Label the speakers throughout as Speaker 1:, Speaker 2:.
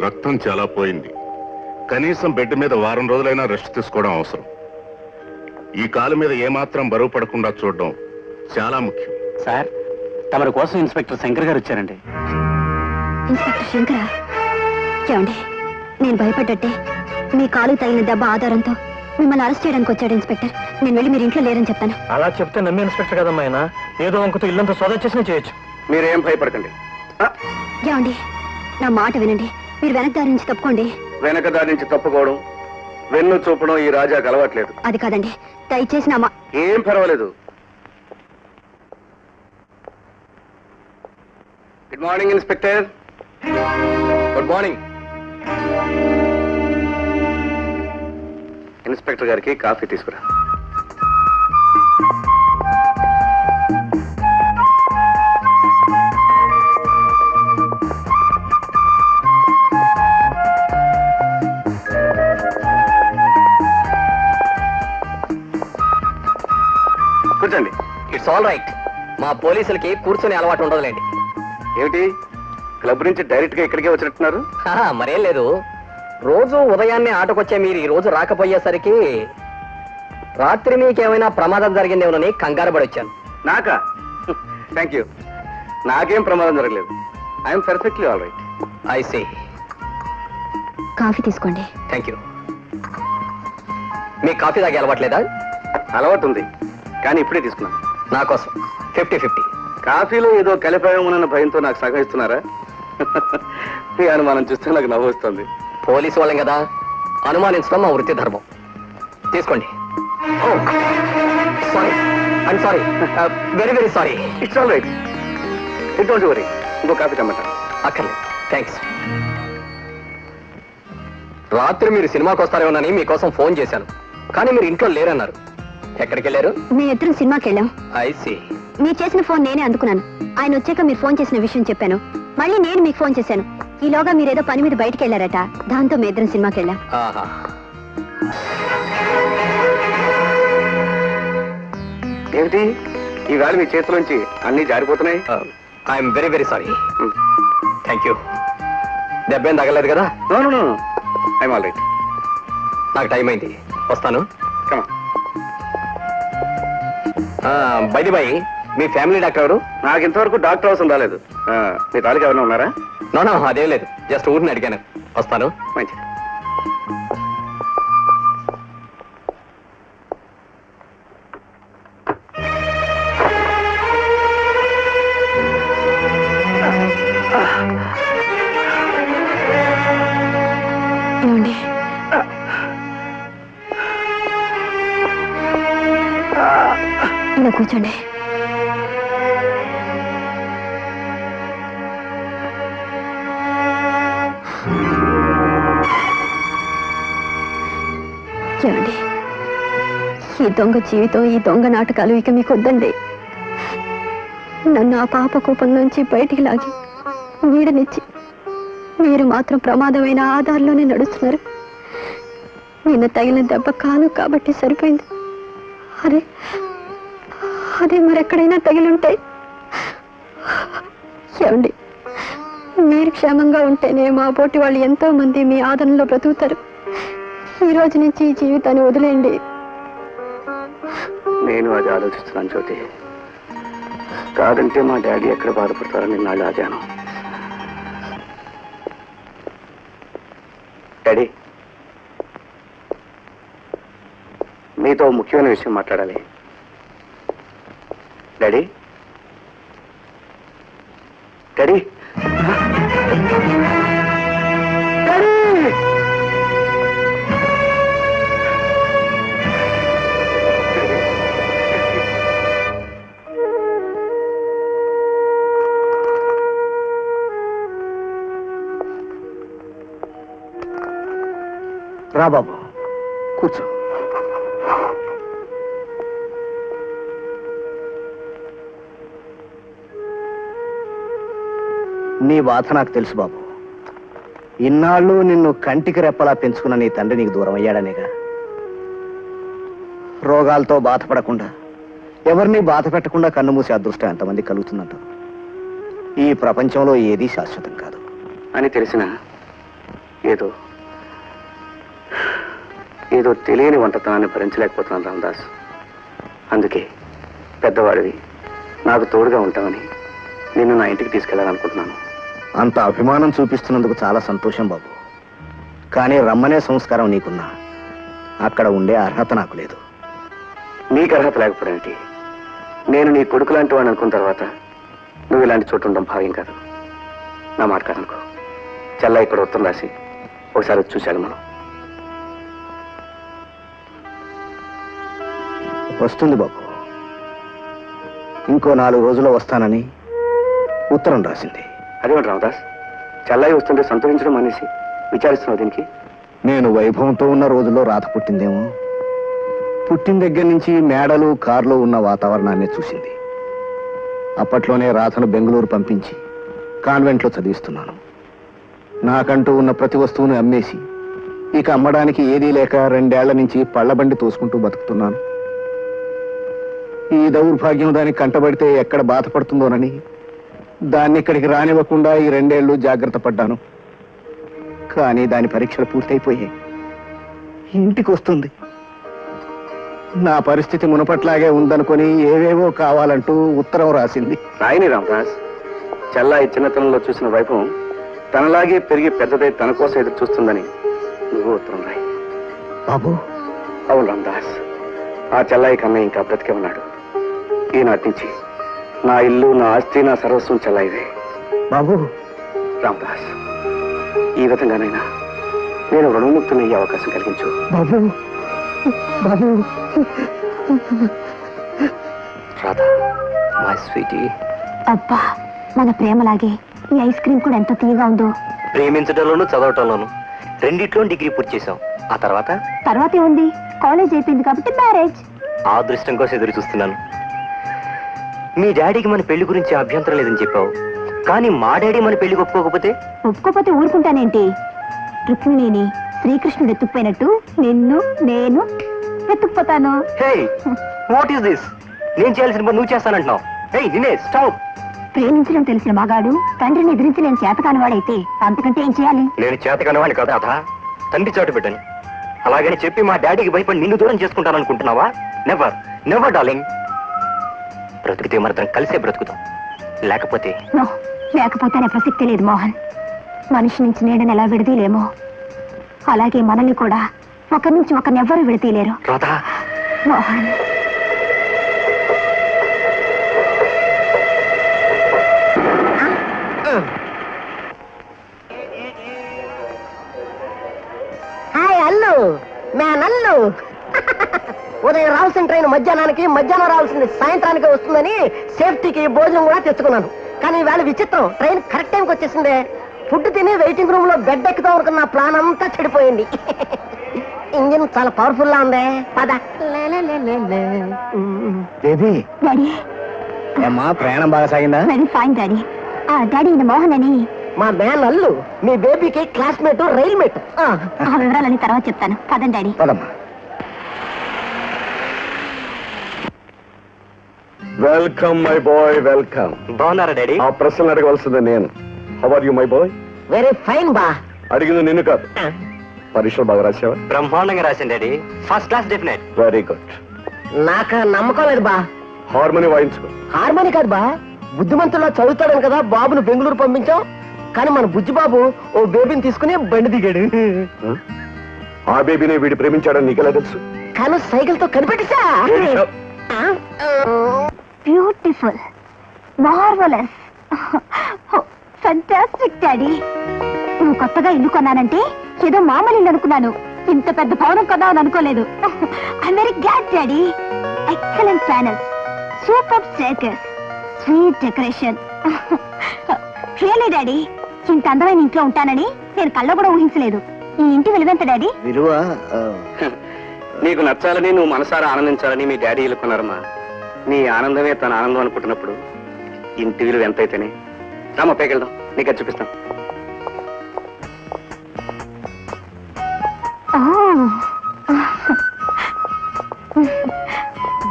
Speaker 1: రక్తం చాలా పోయింది. కనీసం బెడ్ మీద వారం రోజులైనా రెస్ట్ తీసుకోవడం అవసరం. ఈ కాలు మీద ఏమాత్రం బరువు పడకుండా చూడడం చాలా ముఖ్యం.
Speaker 2: సార్, తమరి కోసం ఇన్స్పెక్టర్ శంకర్ గారు వచ్చారండి.
Speaker 3: ఇన్స్పెక్టర్ శంకరా? ఏమండి, నేను భయపడ్డట్టే మీ కాలు తగిలిన దెబ్బ ఆధారంతో మిమ్మల్ని అరెస్ట్ చేయడానికి వచ్చాడు ఇన్స్పెక్టర్. నేను వెళ్ళి మీరు ఇంట్లో లేరని చెప్తాను.
Speaker 2: అలా చెప్తే నమ్మే ఇన్స్పెక్టర్ కదమ్మా ఆయన. ఏదో అంకుతో ఇల్లంతా సోదా చేసినా చేయొచ్చు.
Speaker 4: మీరేం భయపడకండి.
Speaker 3: ఏమండి, నా మాట వినండి. మీరు వెనక దారి నుంచి తప్పుకోండి.
Speaker 4: వెనక దారి నుంచి తప్పుకోవడం, వెన్ను చూపడం ఈ రాజాకి అలవాట్లేదు.
Speaker 3: అది కాదండి, దయచేసి నా
Speaker 4: ఏం పర్వాలేదు. Good morning inspector. Good morning. Inspector గారికి కాఫీ తీసుకురా. కూర్చోండి.
Speaker 5: It's all right. మా పోలీసులకి కూర్చొని అలవాటు ఉండదులేండి.
Speaker 4: ఏమిటి, క్లబ్ నుంచి డైరెక్ట్ గా ఇక్కడికే వచ్చినట్టున్నారు?
Speaker 5: మరేం లేదు, రోజు ఉదయాన్నే ఆటకొచ్చే మీరు ఈ రోజు రాకపోయేసరికి రాత్రి మీకేమైనా ప్రమాదం జరిగిందేమోనని కంగారు పడి వచ్చాను.
Speaker 4: నాకా? Thank you. నాకేం ప్రమాదం జరగలేదు. I'm perfectly all right.
Speaker 5: I see.
Speaker 3: Coffee తీసుకోండి.
Speaker 5: Thank you. మీకు కాఫీ తాగే అలవాట్లేదా?
Speaker 4: అలవాటు ఉంది, కానీ ఇప్పుడే తీసుకున్నాను.
Speaker 5: నా కోసం 50-50.
Speaker 4: కాఫీలో ఏదో కలిపామన్న భయంతో నాకు సగం ఇస్తున్నారా? ఈ అనుమానం చూస్తే నాకు నవ్వు వస్తుంది.
Speaker 5: పోలీసు వాళ్ళం కదా, అనుమానించడం మా వృత్తి ధర్మం. తీసుకోండి. Sorry, I'm sorry, very very sorry.
Speaker 4: It's all right. It don't worry. ఇంకో కాఫీ టమాటా
Speaker 5: అక్కర్లేదు, థ్యాంక్స్. రాత్రి మీరు సినిమాకి వస్తారేమోనని మీకోసం ఫోన్ చేశాను, కానీ మీరు ఇంట్లో లేరన్నారు. ఎక్కడికి వెళ్ళారు?
Speaker 3: మీ ఇద్దరు సినిమాకి వెళ్ళాం.
Speaker 5: I see.
Speaker 3: మీరు చేసిన ఫోన్ నేనే అందుకున్నాను. ఆయన వచ్చాక మీరు ఫోన్ చేసిన విషయం చెప్పాను. మళ్ళీ నేను మీకు ఫోన్ చేశాను. ఈలోగా మీరేదో పని మీద బయటకు వెళ్ళారట. దాంతో మీ ఇద్దరం సినిమాకి వెళ్ళాం.
Speaker 4: ఏమిటి ఈవేళ మీ చేతిలోంచి అన్ని జారిపోతున్నాయి?
Speaker 5: I'm very very sorry. Thank you. దెబ్బేం తగలేదు కదా?
Speaker 4: No no no, I'm all right.
Speaker 5: నాకు టైం అయింది, వస్తాను.
Speaker 4: కమా.
Speaker 5: బై ది బై, మీ ఫ్యామిలీ డాక్టర్ ఎవరు?
Speaker 4: నాకు ఇంతవరకు డాక్టర్ అవసరం రాలేదు. మీ తాలూకు ఎవరైనా ఉన్నారా?
Speaker 5: నో అదేం లేదు, జస్ట్ ఊరిని అడిగాను. వస్తాను.
Speaker 4: మంచిది.
Speaker 3: ఇలా కూర్చోండి. ఏమండి, ఈ దొంగ జీవితం, ఈ దొంగ నాటకాలు ఇక మీకు వద్దండి. నన్ను ఆ పాప కూపం నుంచి బయటికి లాగి వీడనిచ్చి మీరు మాత్రం ప్రమాదమైన ఆధారంలోనే నడుస్తున్నారు. నిన్న తగిలిన దెబ్బ కాలు కాబట్టి సరిపోయింది. అదే మరెక్కడైనా తగిలింటే? ఏమండి, మీరు క్షేమంగా ఉంటేనే మా పోటీ వాళ్ళు ఎంతో మంది మీ ఆదరణలో బ్రతుకుతారు. ఈ రోజు నుంచి ఈ జీవితాన్ని వదిలేయండి.
Speaker 4: నేను అది ఆలోచిస్తున్నాను జ్యోతి. కాదంటే మా డాడీ ఎక్కడ బాధపడతారని నాళ్ళు ఆగాను. డాడీ, మీతో ముఖ్యమైన విషయం మాట్లాడాలి. డాడీ డాడీ రా బాబు, కూర్చో. నీ బాధ నాకు తెలుసు బాబు. ఇన్నాళ్ళు నిన్ను కంటికి రెప్పలా పెంచుకున్న నీ తండ్రి నీకు దూరం అయ్యాడనేగా. రోగాలతో బాధపడకుండా, ఎవరిని బాధ పెట్టకుండా కన్నుమూసే అదృష్టం ఎంతమంది కలుగుతుందంట. ఈ ప్రపంచంలో ఏదీ శాశ్వతం కాదు అని తెలిసిన ఏదో ఏదో తెలియని వంటతనాన్ని భరించలేకపోతున్నాను రామదాస్. అందుకే పెద్దవాడివి, నాకు తోడుగా ఉంటామని నిన్ను నా ఇంటికి తీసుకెళ్లాలనుకుంటున్నాను. అంత అభిమానం చూపిస్తున్నందుకు చాలా సంతోషం బాబు. కానీ రమ్మనే సంస్కారం నీకున్నా అక్కడ ఉండే అర్హత నాకు లేదు. నీకు అర్హత లేకపోవడానికి నేను నీ కొడుకు లాంటి వాడిని అనుకున్న తర్వాత నువ్వు ఇలాంటి చోటు ఉండడం భావ్యం కాదు. నా మాట కాదనుకో. చెల్ల ఇక్కడ ఉత్తరం రాసి ఒకసారి వచ్చి చూశాడు. మనం వస్తుంది బాబు. ఇంకో 4 రోజుల్లో వస్తానని ఉత్తరం రాసింది. అదేమిటి రామదాస్, చెల్లాయి వస్తుంటే సంతోషించడం అనేసి విచారిస్తున్నావు దీనికి? నేను వైభవంతో ఉన్న రోజుల్లో రాత పుట్టిందేమో. పుట్టిన దగ్గర నుంచి మేడలు కార్లు ఉన్న వాతావరణాన్ని చూసింది. అప్పట్లోనే రాధను బెంగళూరు పంపించి కాన్వెంట్లో చదివిస్తున్నాను. నాకంటూ ఉన్న ప్రతి వస్తువును అమ్మేసి ఇక అమ్మడానికి ఏదీ లేక 2 ఏళ్ల నుంచి పళ్ళబండి తోసుకుంటూ బతుకుతున్నాను. ఈ దౌర్భాగ్యం దానికి కంటబడితే ఎక్కడ బాధపడుతుందోనని దాన్ని ఇక్కడికి రానివ్వకుండా ఈ 2 ఏళ్ళు జాగ్రత్త పడ్డాను. కానీ దాని పరీక్షలు పూర్తయిపోయాయి. ఇంటికి వస్తుంది. నా పరిస్థితి మునపట్లాగే ఉందనుకొని ఏవేవో కావాలంటూ ఉత్తరం రాసింది. రాయని రామదాస్, చెల్లాయి చిన్నతనంలో చూసిన వైభవం తనలాగే పెరిగి పెద్దదై తన కోసం ఎదురు చూస్తుందని నువ్వు ఉత్తరం రాయి. బాబు. అవును రామదాస్, ఆ చెల్లాయి కన్నా ఇంకా బ్రతికే ఉన్నాడు. ఈనాటి నుంచి నా ఇల్లు, నా ఆస్తి, నా సర్వస్వం చెల్లాయివే. బాబు. రామదాస్, ఈ విధంగానైనా నేను రుణముక్తునయ్యే అవకాశం కలిగించు. బాబు. బాబు. Radha, my sweetie.
Speaker 3: అబ్బా, మన ప్రేమలాగే ఈ ఐస్ క్రీమ్ కూడా ఎంత తీయగా ఉందో.
Speaker 5: ప్రేమించడంలోనూ చదవటంలోనూ రెండిట్లో డిగ్రీ పూర్తి చేశాం. ఆ తర్వాత
Speaker 3: ఏముంది, కాలేజ్ అయిపోయింది కాబట్టి మ్యారేజ్.
Speaker 5: ఆ అదృష్టం కోసం ఎదురు చూస్తున్నాను. మీ డాడీకి మన పెళ్లి గురించి అభ్యంతరం లేదని చెప్పావు, కానీ మా డాడీ మన పెళ్లికి
Speaker 3: ఒప్పుకోకపోతే ఊరుకుంటానేంటి? రుక్మిణిని శ్రీకృష్ణుడు ఎత్తుకుపోయినట్టు నిన్ను నేను ఎత్తుకుపోతాను.
Speaker 5: What is this? నేను చేయాల్సిన పని నువ్వు చేస్తానంటున్నావు. నిన్నే స్టాప్.
Speaker 3: ప్రేమించడం తెలిసిన మగాడు తండ్రిని ఎదిరించి నేను చేతకాని వాడైతే అంతకంటే ఏం చేయాలి?
Speaker 5: నేను చేతకాని వాడిని కదా అదా, తండ్రి చాటు బిడ్డని. అలాగని చెప్పి మా డాడీకి భయపడి నిన్ను దూరం చేసుకుంటాను అనుకుంటున్నావా? Never never darling. బ్రతికితే మరిద్దరం కలిసే బ్రతుకుతాం,
Speaker 3: లేకపోతేనే ప్రసక్తి లేదు మోహన్. మనిషి నుంచి నీడని ఎలా విడదీలేమో అలాగే మనల్ని కూడా ఒకరి నుంచి ఒకరినెవ్వరూ విడతీయలేరు.
Speaker 5: రాధా.
Speaker 3: మోహన్.
Speaker 6: హాయ్ అల్లు, మే నల్లు. ఉదయం రావాల్సిన ట్రైన్ మధ్యాహ్నానికి, మధ్యాహ్నం రావాల్సింది సాయంత్రానికి వస్తుందని సేఫ్టీకి భోజనం కూడా తెచ్చుకున్నాను. కానీ వేళ విచిత్రం, ట్రైన్ కరెక్ట్ టైంకి వచ్చేసిందే. ఫుడ్ తిని వెయిటింగ్ రూమ్ లో బెడ్ ఎక్కుదాం అనుకున్న ప్లాన్ అంతా చెడిపోయింది. ఇంజిన్ చాలా పవర్ఫుల్ లా ఉంది. పద.
Speaker 4: ప్రయాణం బాగా సాగిందా?
Speaker 3: Very fine daddy. డాడీ, ఈయన మోహన్ అని
Speaker 6: మా మ్యాన్ అల్లు, మీ బేబీకి క్లాస్మేట్, రైల్ మేట్.
Speaker 3: ఆ వివరాలని తర్వాత చెప్తాను. పదండి డాడీ.
Speaker 4: పదమ్మా. Welcome my boy, welcome.
Speaker 5: బాగున్నారా డాడీ?
Speaker 4: ఆ ప్రశ్నలు అడగవలసింది నేను. How are you my boy?
Speaker 6: Very fine బా.
Speaker 4: అడిగింది నిన్ను కాదు. పరీక్షలు బాగా రాసావా?
Speaker 5: బ్రహ్మాండంగా రాసింది daddy, first class definite.
Speaker 4: Very good.
Speaker 6: నాకు నమ్మకం లేదు బా.
Speaker 4: హార్మోని వాయించుకో.
Speaker 6: హార్మోని కాదు బా, బుద్ధిమంతుల్లో చదువుతాడని కదా బాబును బెంగళూరు పంపించాం. కానీ మన బుజ్జి బాబు ఓ బేబీని తీసుకుని బండి దిగాడు.
Speaker 4: ఆ బేబీని వీడు ప్రేమించాడని నీకెలా తెలుసు?
Speaker 6: కానీ సైకిల్ తో కనిపెట్టేశా.
Speaker 3: Beautiful, marvellous, fantastic daddy. నువ్వు కొత్తగా ఇల్లు కొన్నానంటే ఏదో మామూలు ఇల్లు అనుకున్నాను. ఇంత పెద్ద భవనం కొన్నావని అనుకోలేదు. I very glad daddy. Excellent panels, super staircase, sweet decoration. Really daddy, ఇంత అందమైన ఇంట్లో ఉంటానని నేను కళ్ళ కూడా ఊహించలేదు. ఈ ఇంటి విలువెంత డాడీ?
Speaker 4: విలువ నీకు నచ్చాలని, నువ్వు మనసారా ఆనందించాలని మీ డాడీ ఇల్లుకున్నారమ్మా. నీ ఆనందమే తన ఆనందం అనుకుంటున్నప్పుడు ఇంటి విలువ ఎంతైతేనే. రామా పైకెళ్దాం, నీకు అది చూపిస్తాం.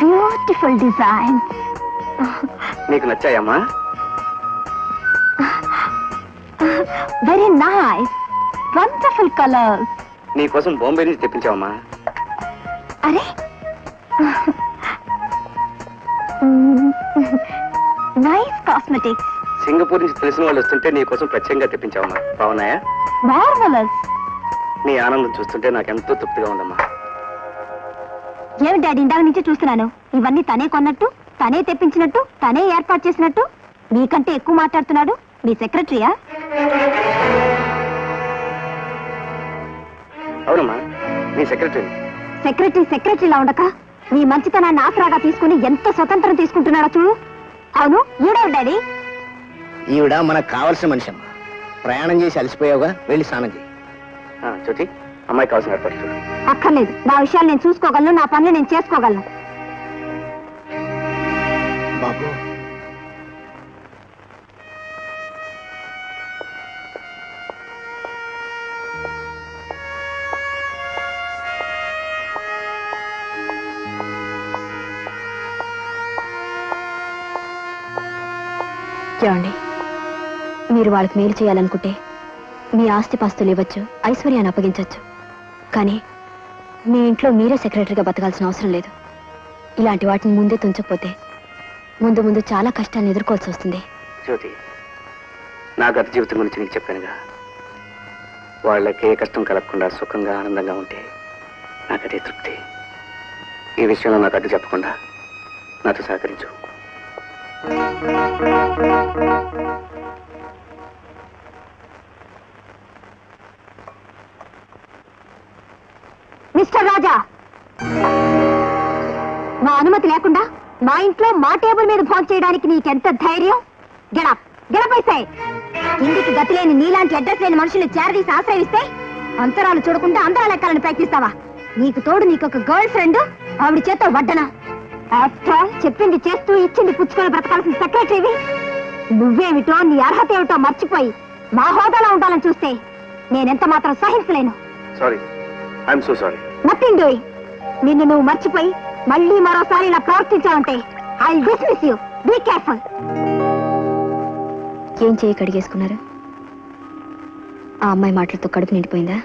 Speaker 3: Beautiful design.
Speaker 4: నీకు నచ్చాయమ్మా?
Speaker 3: Very nice. Wonderful colours.
Speaker 4: నీకోసం బాంబే నుంచి తెప్పించావమ్మా.
Speaker 3: అరే నైస్ కాస్మెటిక్స్.
Speaker 4: సింగపూర్ నుంచి తెలిసిన వాళ్ళు వస్తుంటే నీకోసం ప్రత్యేకంగా తెప్పించావమ్మా. బాగున్నాయా?
Speaker 3: మార్వెలస్.
Speaker 4: నీ ఆనందం చూస్తుంటే నాకెంతో తృప్తిగా ఉందమ్మా.
Speaker 3: ఏమి డాడీ, ఇందాక నుంచి చూస్తున్నాను. ఇవన్నీ తనే కొన్నట్టు, తనే తెప్పించినట్టు, తనే ఏర్పాటు చేసినట్టు. మీకంటే ఎక్కువ మాట్లాడుతున్నాడు. మీ సెక్రటరీయా?
Speaker 4: అవునమ్మా, నీ సెక్రటరీ.
Speaker 3: సెక్రటరీలా ఉండక మీ మంచితనాన్ని ఆసరాగా తీసుకుని ఎంత స్వతంత్రం తీసుకుంటున్నాడో చూడు. అవును, ఈడేవి డాడీ?
Speaker 4: ఈవిడ మనకు కావాల్సిన మనిషి అమ్మా. ప్రయాణం చేసి అలసిపోయావుగా, వెళ్ళి స్నానం చేయి. జ్యోతి, అమ్మాయి కావాల్సిన ఏర్పాటు చూడు.
Speaker 3: అక్కర్లేదు, నా విషయాలు నేను చూసుకోగలను, నా పనులు నేను చేసుకోగలను.
Speaker 4: బాబు,
Speaker 3: చూడండి, మీరు వాళ్ళకి మేలు చేయాలనుకుంటే మీ ఆస్తిపాస్తులు ఇవ్వచ్చు, ఐశ్వర్యాన్ని అప్పగించవచ్చు. కానీ మీ ఇంట్లో మీరే సెక్రటరీగా బతకాల్సిన అవసరం లేదు. ఇలాంటి వాటిని ముందే తుంచకపోతే ముందు ముందు చాలా కష్టాన్ని ఎదుర్కోవాల్సి వస్తుంది.
Speaker 4: జ్యోతి, నా గత జీవితం గురించి నీకు చెప్పానుగా. వాళ్ళకి ఏ కష్టం కలగకుండా సుఖంగా ఆనందంగా ఉంటే నాకదే తృప్తి. ఈ విషయంలో నాకు అడ్డు చెప్పకుండా నాతో సహకరించు.
Speaker 3: మిస్టర్ రాజా, మా అనుమతి లేకుండా మా ఇంట్లో మా టేబుల్ మీద భోజనం చేయడానికి నీకెంత ధైర్యం? గెడపైసే. ఇంటికి గతి లేని నీలాంటి అడ్రస్ లేని మనుషుల్ని చేరదీసి ఆశ్రయిస్తే అంతరాలు చూడకుండా అందరాలు ఎక్కాలని ప్రయత్నిస్తావా? నీకు తోడు నీకొక గర్ల్ ఫ్రెండ్, ఆవిడ చేత వడ్డనా? ఆఫ్టర్ ఆల్ చెప్పింది చేస్తూ ఇచ్చింది పుచ్చుకొని బ్రతకాల్సిన సెక్రటరీవి నువ్వేమిటో, నీ అర్హత ఏమిటో మర్చిపోయి మా హోదాలో ఉండాలని చూస్తే నేనెంత మాత్రం సహించలేను.
Speaker 4: Sorry, I'm so sorry.
Speaker 3: Nothing doing. నిన్ను నువ్వు మర్చిపోయి మళ్ళీ మరోసారి ఇలా ప్రవర్తించావంటే I will dismiss you. Be careful. ఏం చేయి కడిగేసుకున్నారు? ఆ అమ్మాయి మాటలతో కడుపు నిండిపోయిందా?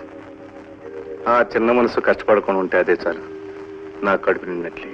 Speaker 1: ఆ చిన్న మనసు కష్టపడకుండా ఉంటే అదే చాలు, నా కడుపు నిండినట్లే.